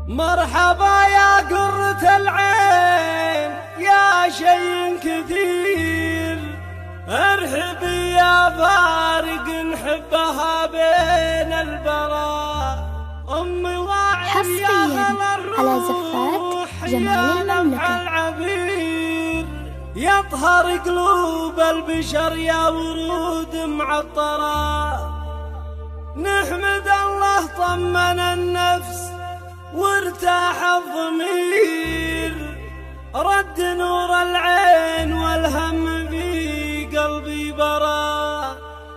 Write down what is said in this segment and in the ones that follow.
مرحبا يا قرة العين يا شيء كثير، ارحبي يا فارق نحبها بين البراء. أمي واعي يا خل الروح يا لمح العبير، يطهر قلوب البشر يا ورود معطرة. نحمد الله طمن النفس وارتاح الضمير، رد نور العين والهم في قلبي برا،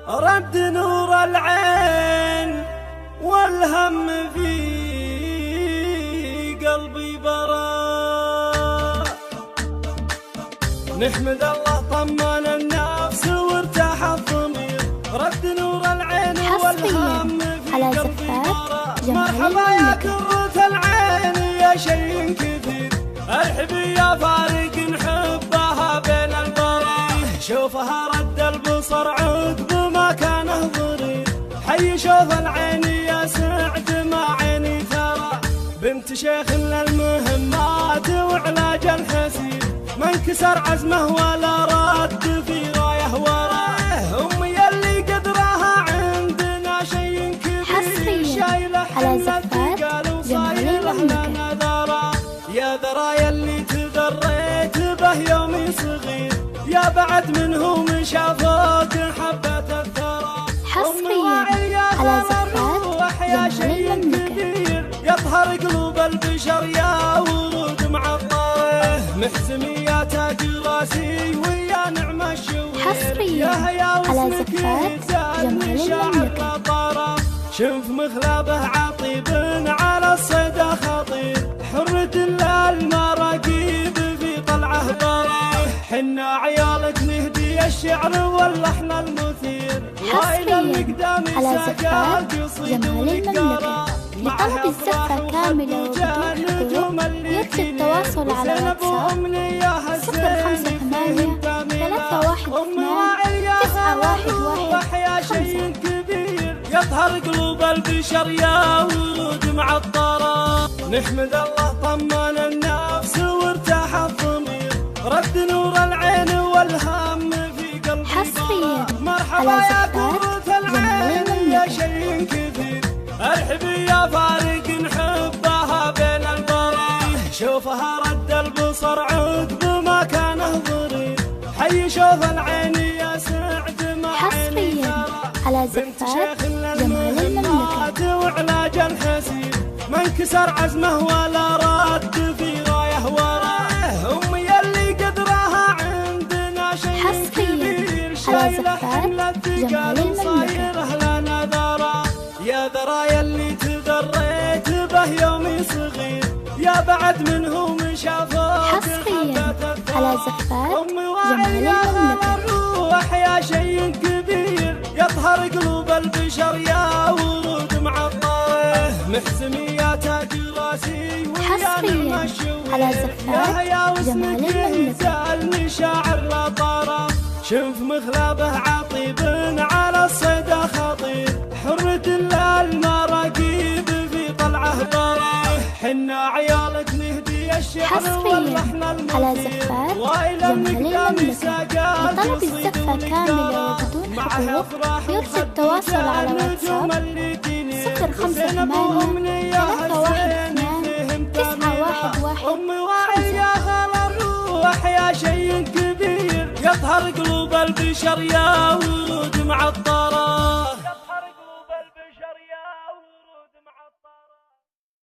رد نور العين والهم في قلبي برا. نحمد الله طمن النفس وارتاح الضمير، رد نور العين والهم في قلبي برا. مرحبا يا قرة العين يا شيء كثير، ارحبي يا فارق نحبها بين البراء. شوفها رد البصر عقب ما كانه ضرير، حي شوف العين يا سعد ما عيني ترى. بنت شيخ للمهمات وعلاج الحسير، ما انكسر عزمه ولا رد في رايه وراه. امي اللي قدرها عندنا شيء كبير، شايله حمل الثقال وصاير لنا ذرا. يا ذرا يلي تذريت به يومي صغير، يا بعد منهم شافوك حبة الثرى. حصريا على زفات يا شيء كبير، يطهر قلوب البشر يا ورود معطره. محزمي يا تاج راسي ويا نعم الشوير، حصريا على زفات جمال المملكة. شوف مخلبه عطيب على الصيد خطير، حرة المراقيب في طلعه برا. حنا عيالك نهدي الشعر واللحن المثير، حصريا على زفات جمال المملكة. لطلب الزفة كاملة وبدون حضور يرجى التواصل على واتساب 058 312 911. يطهر قلوب البشر يا ورود معطرة. نحمد الله طمن النفس وارتاح الضمير، رد نور العين والهم في قلبي. حصريا مرحبا يا قرة العين يا شيء كثير، ارحبي يا فارق نحبها بين البراء. شوفها رد البصر عقب ما كانه ضرير، حي شوف العين يا سعد ما عيني ترى. على زفات جمال المملكة وعلاج الحسير، ما انكسر عزمه ولا رد في رايه وراه. امي اللي قدرها عندنا شيء كبير، شايله حمل الثقال وصايره لنا ذرا. يا ذرا يلي تذريت به يومي صغير، يا بعد منهم شافوك حصريا على زفات جمال المملكة. يا شيء كبير، يطهر قلوب البشر يا ورود معطره. محزمي يا تاج راسي ويا نعم الشوير، على زفات جمال المملكة. شاعر لا طرى. شوف مخلبه عطيب على الصيد خطير، حرة المراقيب في طلعه برا. حنا عيالك نهدي الشعر واللحن المثير، على زفات جمال المملكة. لطلب الزفة كاملة وبدون حضور يرجى التواصل على واتساب 058 312 911. أمي واعي يا خل الروح يا شيء كبير، يطهر قلوب البشر يا ورود معطرة.